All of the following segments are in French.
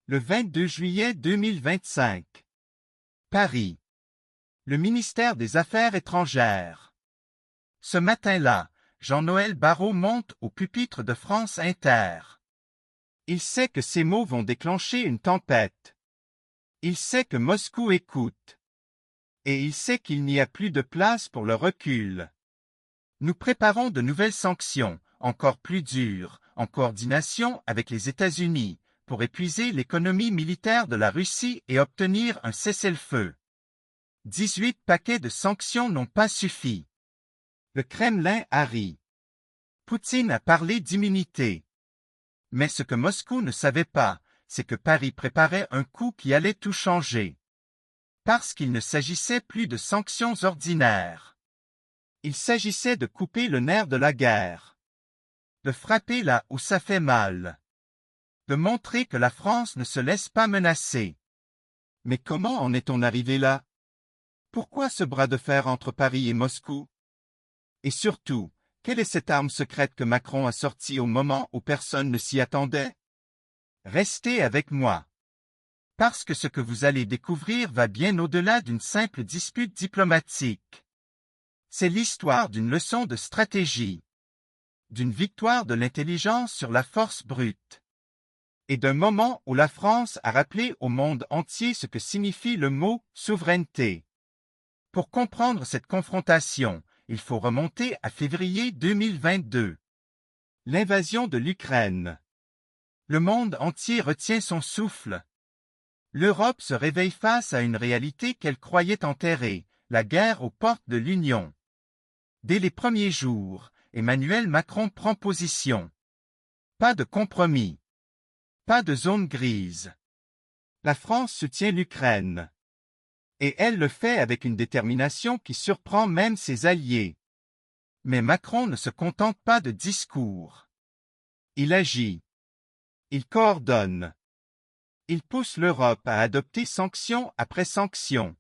Le 22 juillet 2025. Paris. Le ministère des Affaires étrangères. Ce matin-là, Jean-Noël Barrot monte au pupitre de France Inter. Il sait que ces mots vont déclencher une tempête. Il sait que Moscou écoute. Et il sait qu'il n'y a plus de place pour le recul. Nous préparons de nouvelles sanctions, encore plus dures, en coordination avec les États-Unis, pour épuiser l'économie militaire de la Russie et obtenir un cessez-le-feu. 18 paquets de sanctions n'ont pas suffi. Le Kremlin a ri. Poutine a parlé d'immunité. Mais ce que Moscou ne savait pas, c'est que Paris préparait un coup qui allait tout changer. Parce qu'il ne s'agissait plus de sanctions ordinaires. Il s'agissait de couper le nerf de la guerre. De frapper là où ça fait mal. De montrer que la France ne se laisse pas menacer. Mais comment en est-on arrivé là? Pourquoi ce bras de fer entre Paris et Moscou? Et surtout, quelle est cette arme secrète que Macron a sortie au moment où personne ne s'y attendait? Restez avec moi. Parce que ce que vous allez découvrir va bien au-delà d'une simple dispute diplomatique. C'est l'histoire d'une leçon de stratégie. D'une victoire de l'intelligence sur la force brute. Et d'un moment où la France a rappelé au monde entier ce que signifie le mot « souveraineté ». Pour comprendre cette confrontation, il faut remonter à février 2022. L'invasion de l'Ukraine. Le monde entier retient son souffle. L'Europe se réveille face à une réalité qu'elle croyait enterrée, la guerre aux portes de l'Union. Dès les premiers jours, Emmanuel Macron prend position. Pas de compromis. Pas de zone grise. La France soutient l'Ukraine. Et elle le fait avec une détermination qui surprend même ses alliés. Mais Macron ne se contente pas de discours. Il agit. Il coordonne. Il pousse l'Europe à adopter sanction après sanction.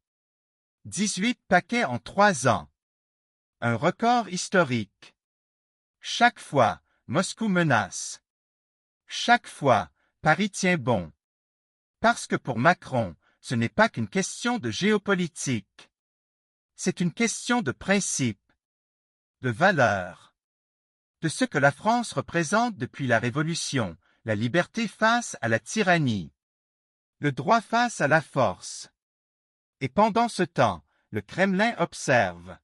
18 paquets en 3 ans. Un record historique. Chaque fois, Moscou menace. Chaque fois, Paris tient bon. Parce que pour Macron, ce n'est pas qu'une question de géopolitique. C'est une question de principe, de valeur, de ce que la France représente depuis la Révolution, la liberté face à la tyrannie, le droit face à la force. Et pendant ce temps, le Kremlin observe.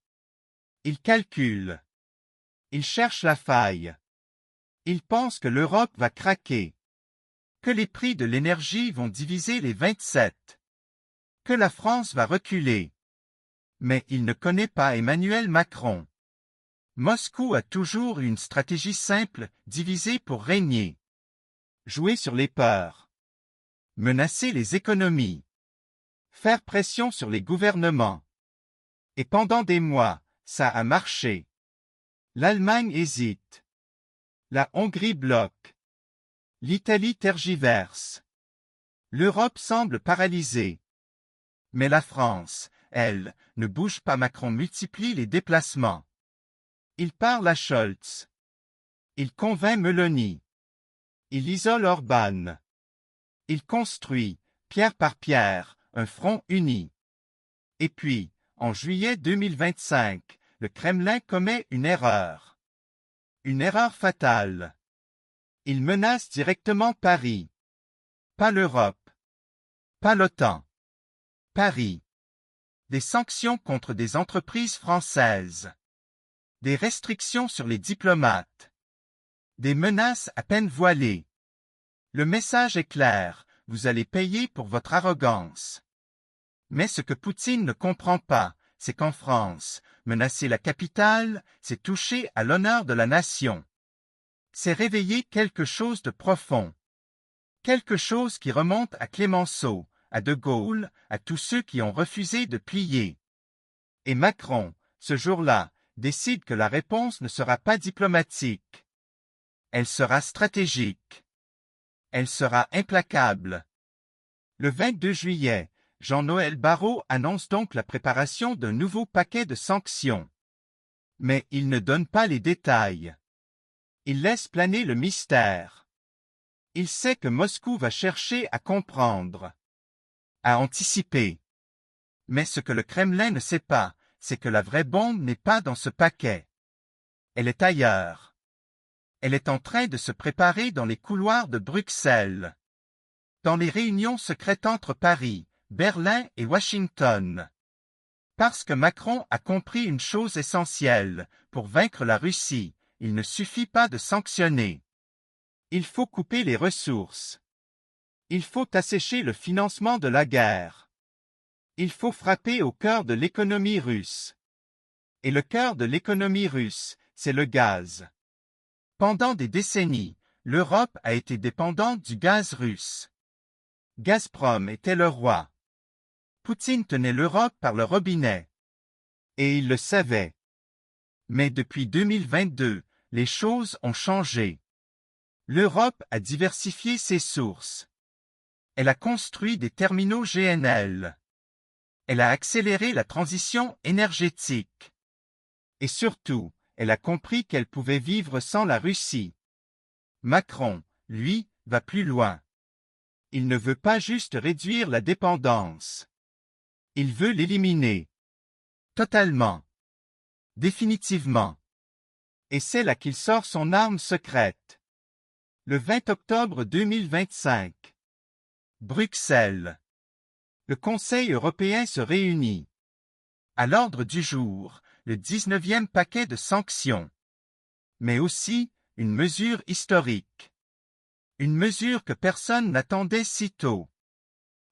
Il calcule. Il cherche la faille. Il pense que l'Europe va craquer. Que les prix de l'énergie vont diviser les 27. Que la France va reculer. Mais il ne connaît pas Emmanuel Macron. Moscou a toujours eu une stratégie simple, diviser pour régner. Jouer sur les peurs. Menacer les économies. Faire pression sur les gouvernements. Et pendant des mois, ça a marché. L'Allemagne hésite. La Hongrie bloque. L'Italie tergiverse. L'Europe semble paralysée. Mais la France, elle, ne bouge pas. Macron multiplie les déplacements. Il parle à Scholz. Il convainc Meloni. Il isole Orban. Il construit, pierre par pierre, un front uni. Et puis, en juillet 2025, le Kremlin commet une erreur. Une erreur fatale. Il menace directement Paris. Pas l'Europe. Pas l'OTAN. Paris. Des sanctions contre des entreprises françaises. Des restrictions sur les diplomates. Des menaces à peine voilées. Le message est clair, vous allez payer pour votre arrogance. Mais ce que Poutine ne comprend pas, c'est qu'en France, menacer la capitale, c'est toucher à l'honneur de la nation. C'est réveiller quelque chose de profond. Quelque chose qui remonte à Clémenceau, à De Gaulle, à tous ceux qui ont refusé de plier. Et Macron, ce jour-là, décide que la réponse ne sera pas diplomatique. Elle sera stratégique. Elle sera implacable. Le 22 juillet, Jean-Noël Barrot annonce donc la préparation d'un nouveau paquet de sanctions. Mais il ne donne pas les détails. Il laisse planer le mystère. Il sait que Moscou va chercher à comprendre, à anticiper. Mais ce que le Kremlin ne sait pas, c'est que la vraie bombe n'est pas dans ce paquet. Elle est ailleurs. Elle est en train de se préparer dans les couloirs de Bruxelles. Dans les réunions secrètes entre Paris, Berlin et Washington. Parce que Macron a compris une chose essentielle, pour vaincre la Russie, il ne suffit pas de sanctionner. Il faut couper les ressources. Il faut assécher le financement de la guerre. Il faut frapper au cœur de l'économie russe. Et le cœur de l'économie russe, c'est le gaz. Pendant des décennies, l'Europe a été dépendante du gaz russe. Gazprom était le roi. Poutine tenait l'Europe par le robinet. Et il le savait. Mais depuis 2022, les choses ont changé. L'Europe a diversifié ses sources. Elle a construit des terminaux GNL. Elle a accéléré la transition énergétique. Et surtout, elle a compris qu'elle pouvait vivre sans la Russie. Macron, lui, va plus loin. Il ne veut pas juste réduire la dépendance. Il veut l'éliminer. Totalement. Définitivement. Et c'est là qu'il sort son arme secrète. Le 20 octobre 2025. Bruxelles. Le Conseil européen se réunit. À l'ordre du jour, le 19e paquet de sanctions. Mais aussi, une mesure historique. Une mesure que personne n'attendait si tôt.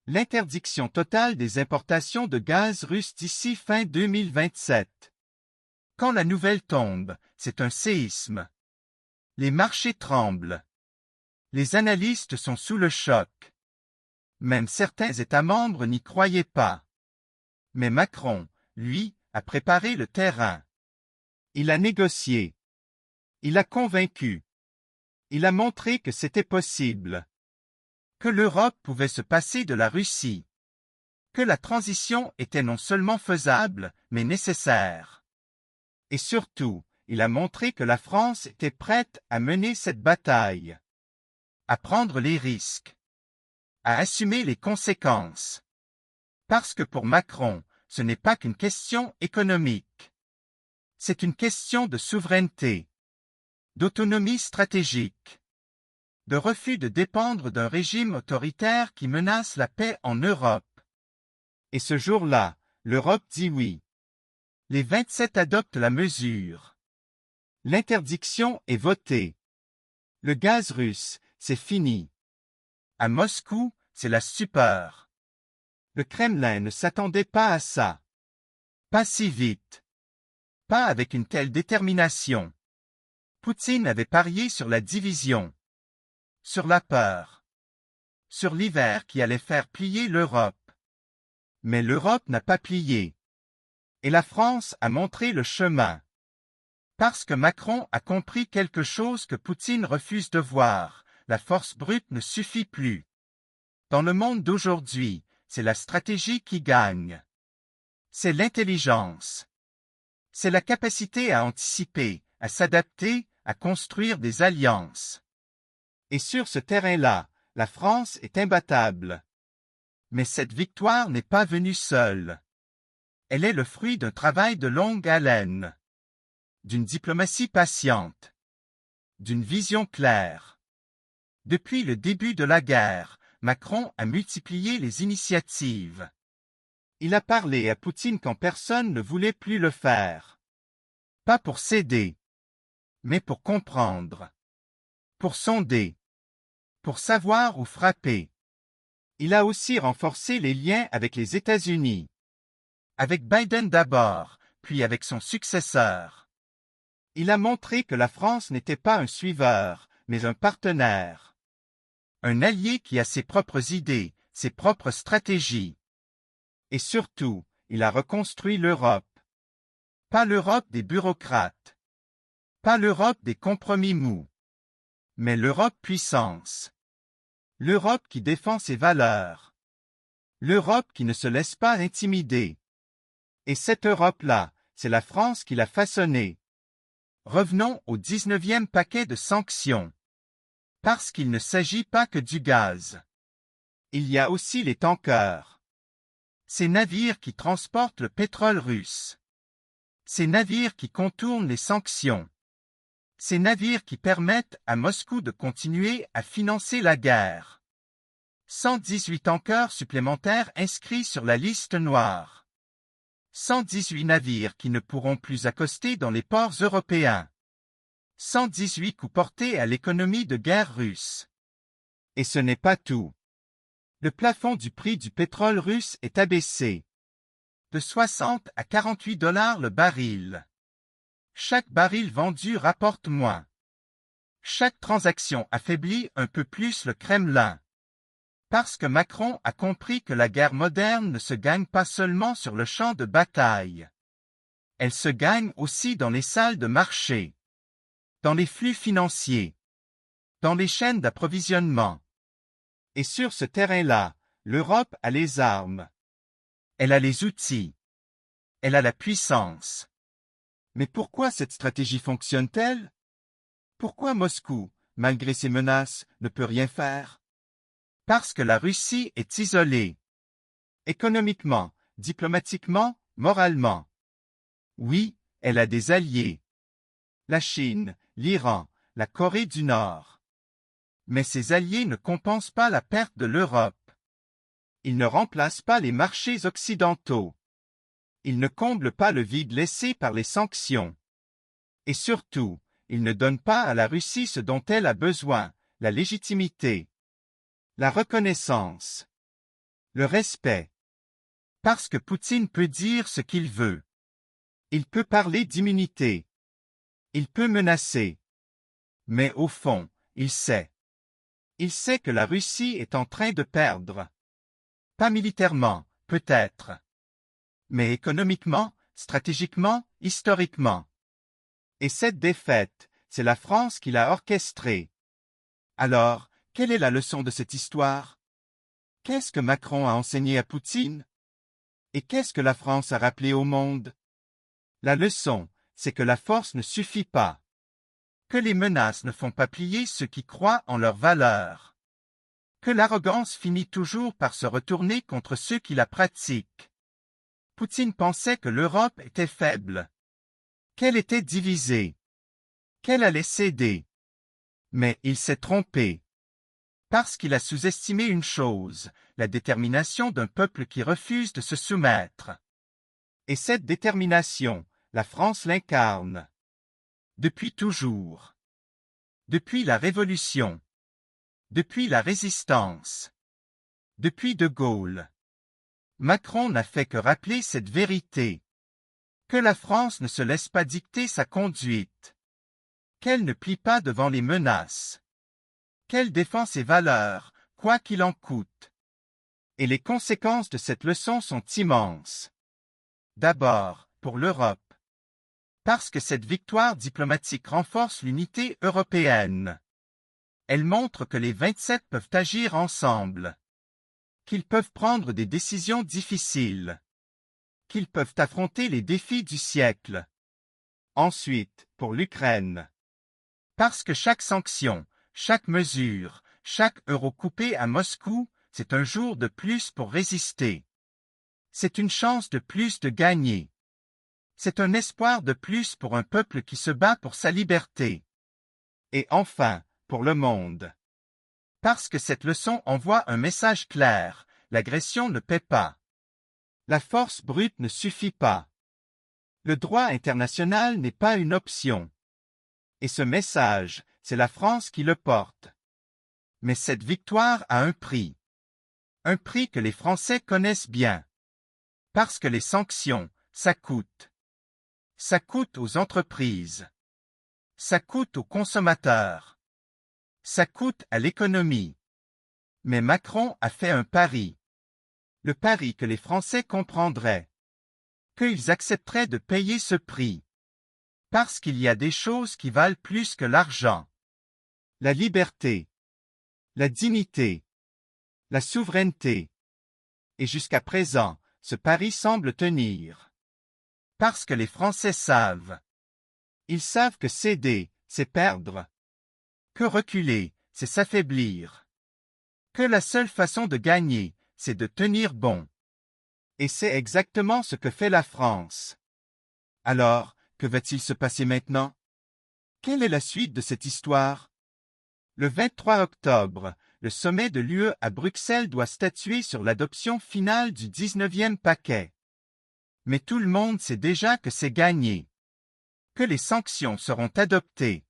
L'interdiction totale des importations de gaz russe d'ici fin 2027. Quand la nouvelle tombe, c'est un séisme. Les marchés tremblent. Les analystes sont sous le choc. Même certains États membres n'y croyaient pas. Mais Macron, lui, a préparé le terrain. Il a négocié. Il a convaincu. Il a montré que c'était possible. Que l'Europe pouvait se passer de la Russie. Que la transition était non seulement faisable, mais nécessaire. Et surtout, il a montré que la France était prête à mener cette bataille. À prendre les risques. À assumer les conséquences. Parce que pour Macron, ce n'est pas qu'une question économique. C'est une question de souveraineté, d'autonomie stratégique, de refus de dépendre d'un régime autoritaire qui menace la paix en Europe. Et ce jour-là, l'Europe dit oui. Les 27 adoptent la mesure. L'interdiction est votée. Le gaz russe, c'est fini. À Moscou, c'est la stupeur. Le Kremlin ne s'attendait pas à ça. Pas si vite. Pas avec une telle détermination. Poutine avait parié sur la division. Sur la peur. Sur l'hiver qui allait faire plier l'Europe. Mais l'Europe n'a pas plié. Et la France a montré le chemin. Parce que Macron a compris quelque chose que Poutine refuse de voir, la force brute ne suffit plus. Dans le monde d'aujourd'hui, c'est la stratégie qui gagne. C'est l'intelligence. C'est la capacité à anticiper, à s'adapter, à construire des alliances. Et sur ce terrain-là, la France est imbattable. Mais cette victoire n'est pas venue seule. Elle est le fruit d'un travail de longue haleine. D'une diplomatie patiente. D'une vision claire. Depuis le début de la guerre, Macron a multiplié les initiatives. Il a parlé à Poutine quand personne ne voulait plus le faire. Pas pour céder, mais pour comprendre. Pour sonder. Pour savoir où frapper. Il a aussi renforcé les liens avec les États-Unis. Avec Biden d'abord, puis avec son successeur. Il a montré que la France n'était pas un suiveur, mais un partenaire. Un allié qui a ses propres idées, ses propres stratégies. Et surtout, il a reconstruit l'Europe. Pas l'Europe des bureaucrates. Pas l'Europe des compromis mous. Mais l'Europe puissance. L'Europe qui défend ses valeurs. L'Europe qui ne se laisse pas intimider. Et cette Europe-là, c'est la France qui l'a façonnée. Revenons au 19e paquet de sanctions. Parce qu'il ne s'agit pas que du gaz. Il y a aussi les tankers. Ces navires qui transportent le pétrole russe. Ces navires qui contournent les sanctions. Ces navires qui permettent à Moscou de continuer à financer la guerre. 118 tankers supplémentaires inscrits sur la liste noire. 118 navires qui ne pourront plus accoster dans les ports européens. 118 coups portés à l'économie de guerre russe. Et ce n'est pas tout. Le plafond du prix du pétrole russe est abaissé. De 60 à 48 $ le baril. Chaque baril vendu rapporte moins. Chaque transaction affaiblit un peu plus le Kremlin. Parce que Macron a compris que la guerre moderne ne se gagne pas seulement sur le champ de bataille. Elle se gagne aussi dans les salles de marché, dans les flux financiers, dans les chaînes d'approvisionnement. Et sur ce terrain-là, l'Europe a les armes. Elle a les outils. Elle a la puissance. Mais pourquoi cette stratégie fonctionne-t-elle? Pourquoi Moscou, malgré ses menaces, ne peut rien faire? Parce que la Russie est isolée. Économiquement, diplomatiquement, moralement. Oui, elle a des alliés. La Chine, l'Iran, la Corée du Nord. Mais ces alliés ne compensent pas la perte de l'Europe. Ils ne remplacent pas les marchés occidentaux. Ils ne comblent pas le vide laissé par les sanctions. Et surtout, ils ne donnent pas à la Russie ce dont elle a besoin, la légitimité, la reconnaissance, le respect. Parce que Poutine peut dire ce qu'il veut. Il peut parler d'immunité. Il peut menacer. Mais au fond, il sait. Il sait que la Russie est en train de perdre. Pas militairement, peut-être. Mais économiquement, stratégiquement, historiquement. Et cette défaite, c'est la France qui l'a orchestrée. Alors, quelle est la leçon de cette histoire? Qu'est-ce que Macron a enseigné à Poutine? Et qu'est-ce que la France a rappelé au monde? La leçon, c'est que la force ne suffit pas. Que les menaces ne font pas plier ceux qui croient en leurs valeurs. Que l'arrogance finit toujours par se retourner contre ceux qui la pratiquent. Poutine pensait que l'Europe était faible, qu'elle était divisée, qu'elle allait céder. Mais il s'est trompé. Parce qu'il a sous-estimé une chose, la détermination d'un peuple qui refuse de se soumettre. Et cette détermination, la France l'incarne. Depuis toujours. Depuis la Révolution. Depuis la Résistance. Depuis De Gaulle. Macron n'a fait que rappeler cette vérité. Que la France ne se laisse pas dicter sa conduite. Qu'elle ne plie pas devant les menaces. Qu'elle défend ses valeurs, quoi qu'il en coûte. Et les conséquences de cette leçon sont immenses. D'abord, pour l'Europe. Parce que cette victoire diplomatique renforce l'unité européenne. Elle montre que les 27 peuvent agir ensemble. Qu'ils peuvent prendre des décisions difficiles. Qu'ils peuvent affronter les défis du siècle. Ensuite, pour l'Ukraine. Parce que chaque sanction, chaque mesure, chaque euro coupé à Moscou, c'est un jour de plus pour résister. C'est une chance de plus de gagner. C'est un espoir de plus pour un peuple qui se bat pour sa liberté. Et enfin, pour le monde. Parce que cette leçon envoie un message clair, l'agression ne paie pas. La force brute ne suffit pas. Le droit international n'est pas une option. Et ce message, c'est la France qui le porte. Mais cette victoire a un prix. Un prix que les Français connaissent bien. Parce que les sanctions, ça coûte. Ça coûte aux entreprises. Ça coûte aux consommateurs. Ça coûte à l'économie. Mais Macron a fait un pari. Le pari que les Français comprendraient. Qu'ils accepteraient de payer ce prix. Parce qu'il y a des choses qui valent plus que l'argent. La liberté. La dignité. La souveraineté. Et jusqu'à présent, ce pari semble tenir. Parce que les Français savent. Ils savent que céder, c'est perdre. Que reculer, c'est s'affaiblir. Que la seule façon de gagner, c'est de tenir bon. Et c'est exactement ce que fait la France. Alors, que va-t-il se passer maintenant? Quelle est la suite de cette histoire? Le 23 octobre, le sommet de l'UE à Bruxelles doit statuer sur l'adoption finale du 19e paquet. Mais tout le monde sait déjà que c'est gagné. Que les sanctions seront adoptées.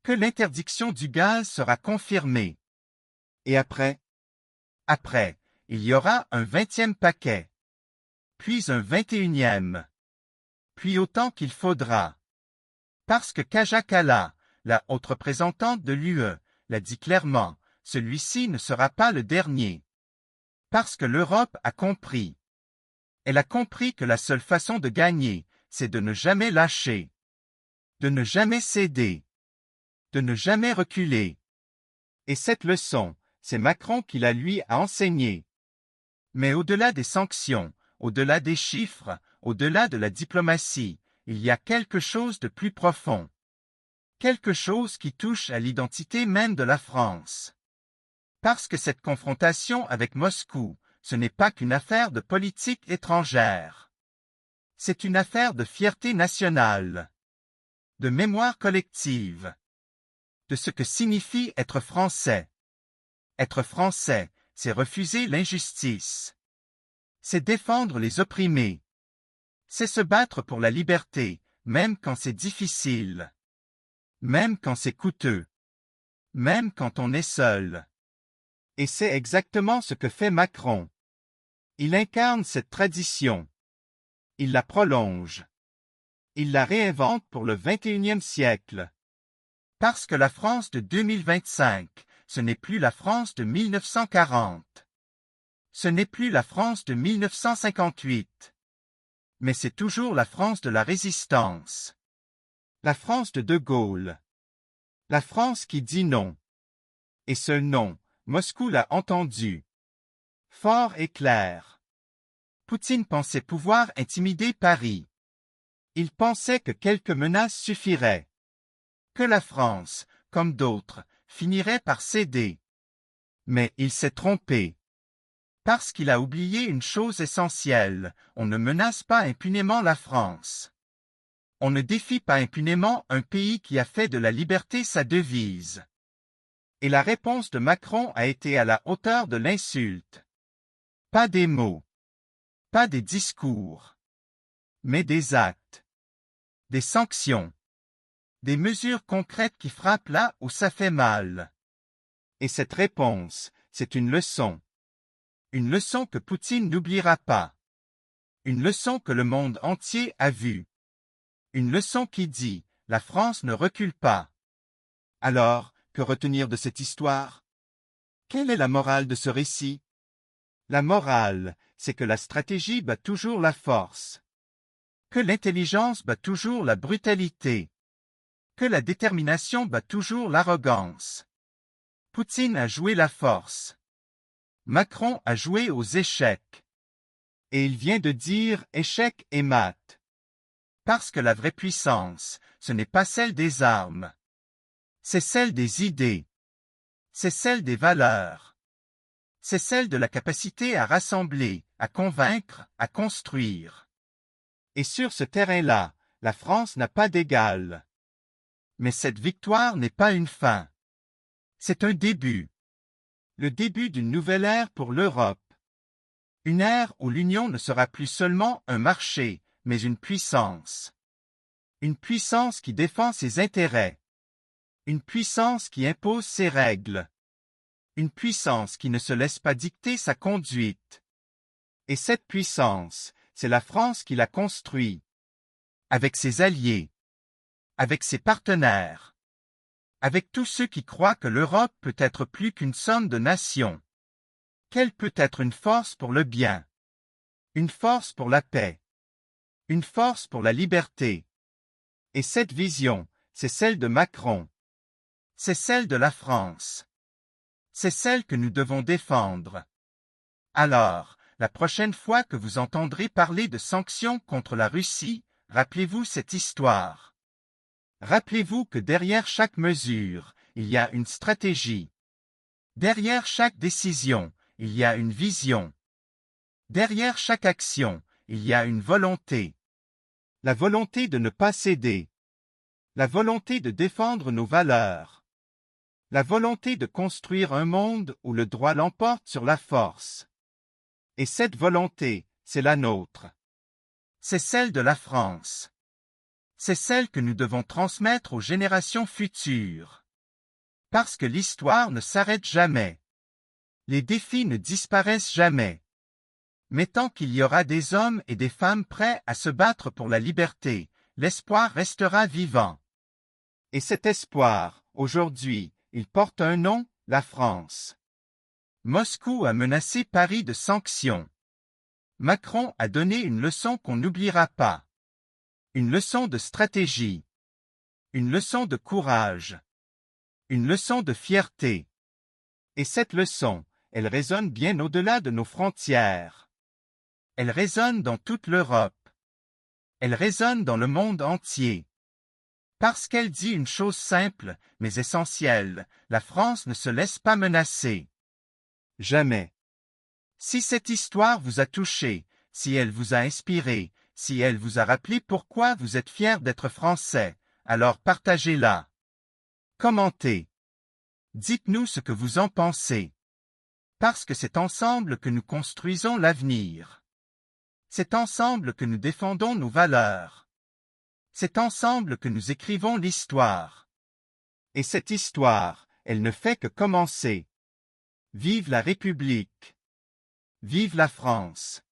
Que l'interdiction du gaz sera confirmée. Et après? Après, il y aura un 20e paquet. Puis un 21e. Puis autant qu'il faudra. Parce que Kaja Kallas, la haute représentante de l'UE, l'a dit clairement, celui-ci ne sera pas le dernier. Parce que l'Europe a compris. Elle a compris que la seule façon de gagner, c'est de ne jamais lâcher. De ne jamais céder. De ne jamais reculer. Et cette leçon, c'est Macron qui la lui a enseignée. Mais au-delà des sanctions, au-delà des chiffres, au-delà de la diplomatie, il y a quelque chose de plus profond. Quelque chose qui touche à l'identité même de la France. Parce que cette confrontation avec Moscou, ce n'est pas qu'une affaire de politique étrangère. C'est une affaire de fierté nationale. De mémoire collective. De ce que signifie être français. Être français, c'est refuser l'injustice. C'est défendre les opprimés. C'est se battre pour la liberté, même quand c'est difficile. Même quand c'est coûteux. Même quand on est seul. Et c'est exactement ce que fait Macron. Il incarne cette tradition. Il la prolonge. Il la réinvente pour le XXIe siècle. Parce que la France de 2025, ce n'est plus la France de 1940. Ce n'est plus la France de 1958. Mais c'est toujours la France de la résistance. La France de Gaulle. La France qui dit non. Et ce non, Moscou l'a entendu. Fort et clair. Poutine pensait pouvoir intimider Paris. Il pensait que quelques menaces suffiraient. Que la France, comme d'autres, finirait par céder. Mais il s'est trompé. Parce qu'il a oublié une chose essentielle, on ne menace pas impunément la France. On ne défie pas impunément un pays qui a fait de la liberté sa devise. Et la réponse de Macron a été à la hauteur de l'insulte. Pas des mots. Pas des discours. Mais des actes. Des sanctions. Des mesures concrètes qui frappent là où ça fait mal. Et cette réponse, c'est une leçon. Une leçon que Poutine n'oubliera pas. Une leçon que le monde entier a vue. Une leçon qui dit, la France ne recule pas. Alors, que retenir de cette histoire? Quelle est la morale de ce récit? La morale, c'est que la stratégie bat toujours la force. Que l'intelligence bat toujours la brutalité. Que la détermination bat toujours l'arrogance. Poutine a joué la force. Macron a joué aux échecs. Et il vient de dire échec et mat. Parce que la vraie puissance, ce n'est pas celle des armes. C'est celle des idées. C'est celle des valeurs. C'est celle de la capacité à rassembler, à convaincre, à construire. Et sur ce terrain-là, la France n'a pas d'égal. Mais cette victoire n'est pas une fin. C'est un début. Le début d'une nouvelle ère pour l'Europe. Une ère où l'Union ne sera plus seulement un marché, mais une puissance. Une puissance qui défend ses intérêts. Une puissance qui impose ses règles. Une puissance qui ne se laisse pas dicter sa conduite. Et cette puissance, c'est la France qui l'a construit. Avec ses alliés. Avec ses partenaires. Avec tous ceux qui croient que l'Europe peut être plus qu'une somme de nations. Qu'elle peut être une force pour le bien. Une force pour la paix. Une force pour la liberté. Et cette vision, c'est celle de Macron. C'est celle de la France. C'est celle que nous devons défendre. Alors, la prochaine fois que vous entendrez parler de sanctions contre la Russie, rappelez-vous cette histoire. Rappelez-vous que derrière chaque mesure, il y a une stratégie. Derrière chaque décision, il y a une vision. Derrière chaque action, il y a une volonté. La volonté de ne pas céder. La volonté de défendre nos valeurs. La volonté de construire un monde où le droit l'emporte sur la force. Et cette volonté, c'est la nôtre. C'est celle de la France. C'est celle que nous devons transmettre aux générations futures. Parce que l'histoire ne s'arrête jamais. Les défis ne disparaissent jamais. Mais tant qu'il y aura des hommes et des femmes prêts à se battre pour la liberté, l'espoir restera vivant. Et cet espoir, aujourd'hui, il porte un nom, la France. Moscou a menacé Paris de sanctions. Macron a donné une leçon qu'on n'oubliera pas. Une leçon de stratégie. Une leçon de courage. Une leçon de fierté. Et cette leçon, elle résonne bien au-delà de nos frontières. Elle résonne dans toute l'Europe. Elle résonne dans le monde entier. Parce qu'elle dit une chose simple, mais essentielle, la France ne se laisse pas menacer. Jamais. Si cette histoire vous a touché, si elle vous a inspiré, si elle vous a rappelé pourquoi vous êtes fiers d'être Français, alors partagez-la. Commentez. Dites-nous ce que vous en pensez. Parce que c'est ensemble que nous construisons l'avenir. C'est ensemble que nous défendons nos valeurs. C'est ensemble que nous écrivons l'histoire. Et cette histoire, elle ne fait que commencer. Vive la République! Vive la France!